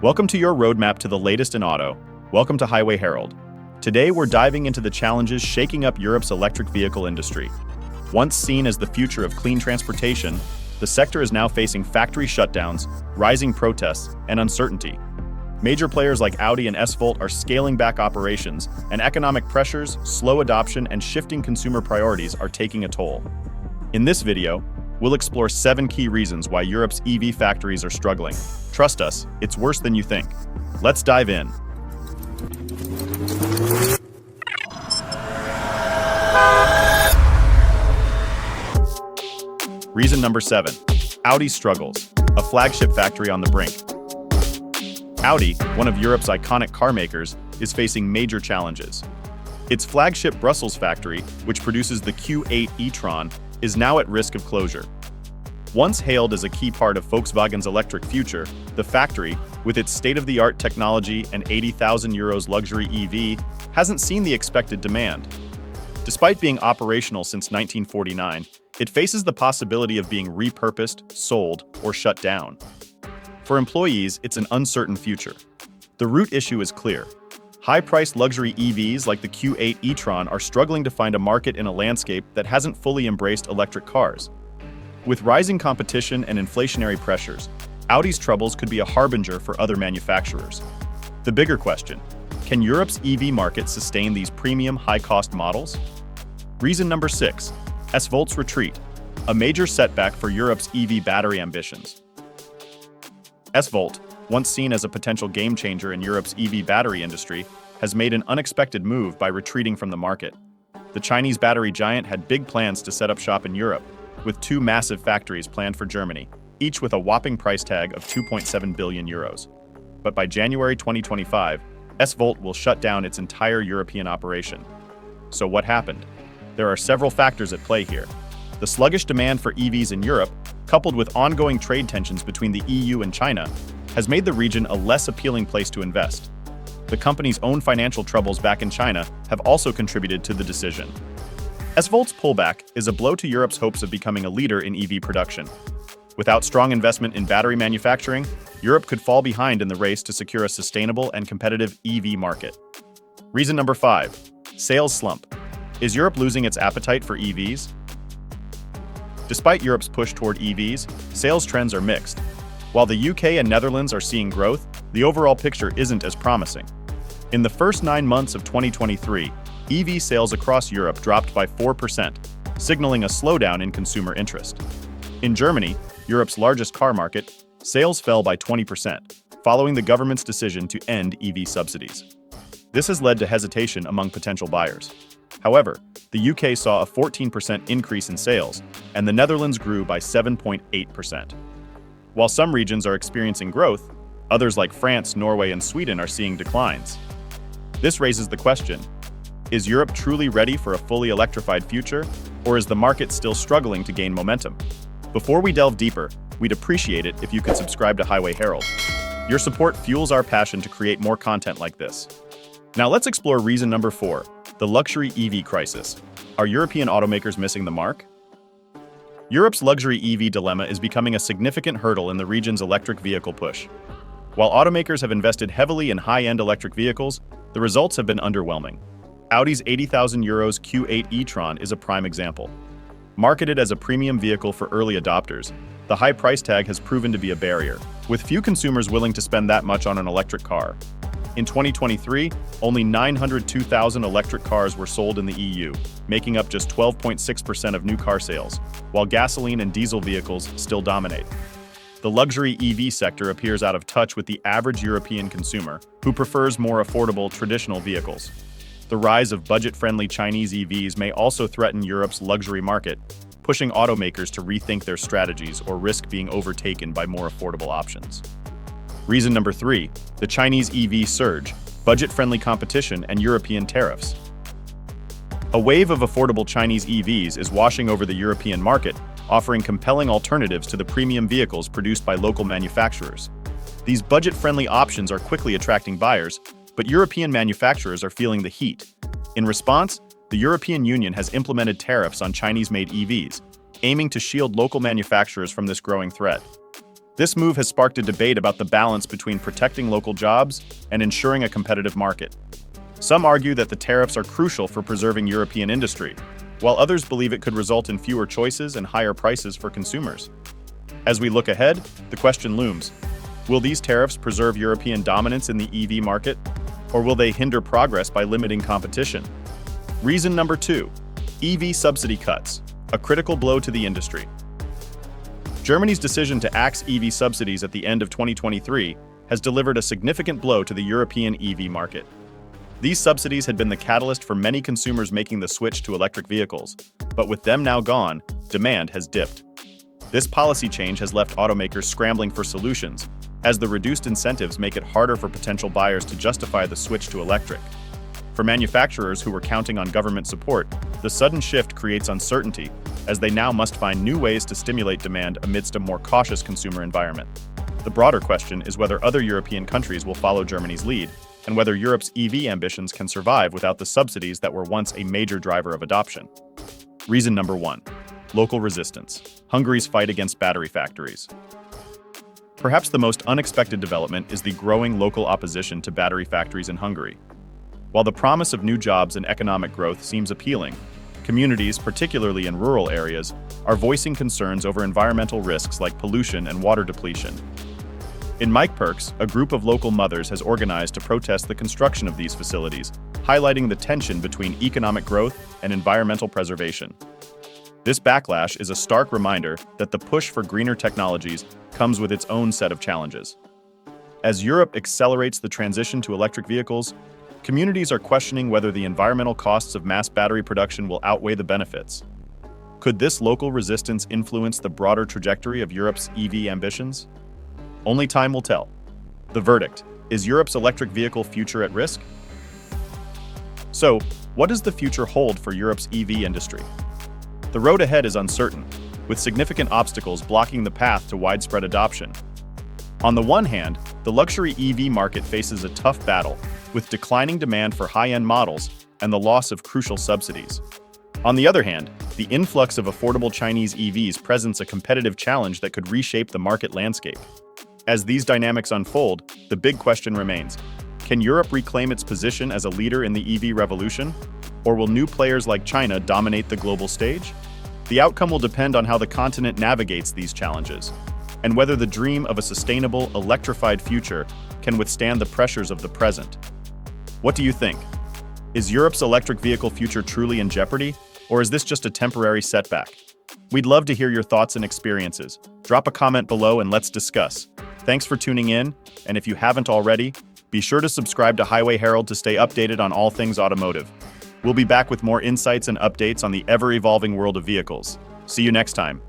Welcome to your roadmap to the latest in auto. Welcome to Highway Herald. Today we're diving into the challenges shaking up Europe's electric vehicle industry. Once seen as the future of clean transportation, the sector is now facing factory shutdowns, rising protests, and uncertainty. Major players like Audi and SVOLT are scaling back operations, and economic pressures, slow adoption, and shifting consumer priorities are taking a toll. In this video, we'll explore 7 key reasons why Europe's EV factories are struggling. Trust us, it's worse than you think. Let's dive in. Reason number 7. Audi struggles. A flagship factory on the brink. Audi, one of Europe's iconic car makers, is facing major challenges. Its flagship Brussels factory, which produces the Q8 e-tron, is now at risk of closure. Once hailed as a key part of Volkswagen's electric future, the factory, with its state-of-the-art technology and €80,000 luxury EV, hasn't seen the expected demand. Despite being operational since 1949, it faces the possibility of being repurposed, sold, or shut down. For employees, it's an uncertain future. The root issue is clear. High-priced luxury EVs like the Q8 e-tron are struggling to find a market in a landscape that hasn't fully embraced electric cars. With rising competition and inflationary pressures, Audi's troubles could be a harbinger for other manufacturers. The bigger question: can Europe's EV market sustain these premium, high-cost models? Reason number 6. SVOLT's retreat, a major setback for Europe's EV battery ambitions. SVOLT, once seen as a potential game-changer in Europe's EV battery industry, has made an unexpected move by retreating from the market. The Chinese battery giant had big plans to set up shop in Europe, with 2 massive factories planned for Germany, each with a whopping price tag of €2.7 billion. But by January 2025, SVOLT will shut down its entire European operation. So what happened? There are several factors at play here. The sluggish demand for EVs in Europe, coupled with ongoing trade tensions between the EU and China, has made the region a less appealing place to invest. The company's own financial troubles back in China have also contributed to the decision. SVOLT's pullback is a blow to Europe's hopes of becoming a leader in EV production. Without strong investment in battery manufacturing, Europe could fall behind in the race to secure a sustainable and competitive EV market. Reason number 5. Sales slump. Is Europe losing its appetite for EVs? Despite Europe's push toward EVs, sales trends are mixed. While the UK and Netherlands are seeing growth, the overall picture isn't as promising. In the first 9 months of 2023, EV sales across Europe dropped by 4%, signaling a slowdown in consumer interest. In Germany, Europe's largest car market, sales fell by 20%, following the government's decision to end EV subsidies. This has led to hesitation among potential buyers. However, the UK saw a 14% increase in sales, and the Netherlands grew by 7.8%. While some regions are experiencing growth, others like France, Norway, and Sweden are seeing declines. This raises the question: is Europe truly ready for a fully electrified future, or is the market still struggling to gain momentum? Before we delve deeper, we'd appreciate it if you could subscribe to Highway Herald. Your support fuels our passion to create more content like this. Now let's explore reason number 4, the luxury EV crisis. Are European automakers missing the mark? Europe's luxury EV dilemma is becoming a significant hurdle in the region's electric vehicle push. While automakers have invested heavily in high-end electric vehicles, the results have been underwhelming. Audi's €80,000 Q8 e-tron is a prime example. Marketed as a premium vehicle for early adopters, the high price tag has proven to be a barrier, with few consumers willing to spend that much on an electric car. In 2023, only 902,000 electric cars were sold in the EU, making up just 12.6% of new car sales, while gasoline and diesel vehicles still dominate. The luxury EV sector appears out of touch with the average European consumer, who prefers more affordable traditional vehicles. The rise of budget-friendly Chinese EVs may also threaten Europe's luxury market, pushing automakers to rethink their strategies or risk being overtaken by more affordable options. Reason number 3, the Chinese EV surge, budget-friendly competition, and European tariffs. A wave of affordable Chinese EVs is washing over the European market, offering compelling alternatives to the premium vehicles produced by local manufacturers. These budget-friendly options are quickly attracting buyers, but European manufacturers are feeling the heat. In response, the European Union has implemented tariffs on Chinese-made EVs, aiming to shield local manufacturers from this growing threat. This move has sparked a debate about the balance between protecting local jobs and ensuring a competitive market. Some argue that the tariffs are crucial for preserving European industry, while others believe it could result in fewer choices and higher prices for consumers. As we look ahead, the question looms: will these tariffs preserve European dominance in the EV market, or will they hinder progress by limiting competition? Reason number 2: EV subsidy cuts, a critical blow to the industry. Germany's decision to axe EV subsidies at the end of 2023 has delivered a significant blow to the European EV market. These subsidies had been the catalyst for many consumers making the switch to electric vehicles, but with them now gone, demand has dipped. This policy change has left automakers scrambling for solutions, as the reduced incentives make it harder for potential buyers to justify the switch to electric. For manufacturers who were counting on government support, the sudden shift creates uncertainty, as they now must find new ways to stimulate demand amidst a more cautious consumer environment. The broader question is whether other European countries will follow Germany's lead, and whether Europe's EV ambitions can survive without the subsidies that were once a major driver of adoption. Reason number 1: local resistance. Hungary's fight against battery factories. Perhaps the most unexpected development is the growing local opposition to battery factories in Hungary. While the promise of new jobs and economic growth seems appealing, communities, particularly in rural areas, are voicing concerns over environmental risks like pollution and water depletion. In Mikeperks, a group of local mothers has organized to protest the construction of these facilities, highlighting the tension between economic growth and environmental preservation. This backlash is a stark reminder that the push for greener technologies comes with its own set of challenges. As Europe accelerates the transition to electric vehicles, communities are questioning whether the environmental costs of mass battery production will outweigh the benefits. Could this local resistance influence the broader trajectory of Europe's EV ambitions? Only time will tell. The verdict: is Europe's electric vehicle future at risk? So, what does the future hold for Europe's EV industry? The road ahead is uncertain, with significant obstacles blocking the path to widespread adoption. On the one hand, the luxury EV market faces a tough battle, with declining demand for high-end models and the loss of crucial subsidies. On the other hand, the influx of affordable Chinese EVs presents a competitive challenge that could reshape the market landscape. As these dynamics unfold, the big question remains: can Europe reclaim its position as a leader in the EV revolution? Or will new players like China dominate the global stage? The outcome will depend on how the continent navigates these challenges, and whether the dream of a sustainable, electrified future can withstand the pressures of the present. What do you think? Is Europe's electric vehicle future truly in jeopardy, or is this just a temporary setback? We'd love to hear your thoughts and experiences. Drop a comment below and let's discuss. Thanks for tuning in, and if you haven't already, be sure to subscribe to Highway Herald to stay updated on all things automotive. We'll be back with more insights and updates on the ever-evolving world of vehicles. See you next time.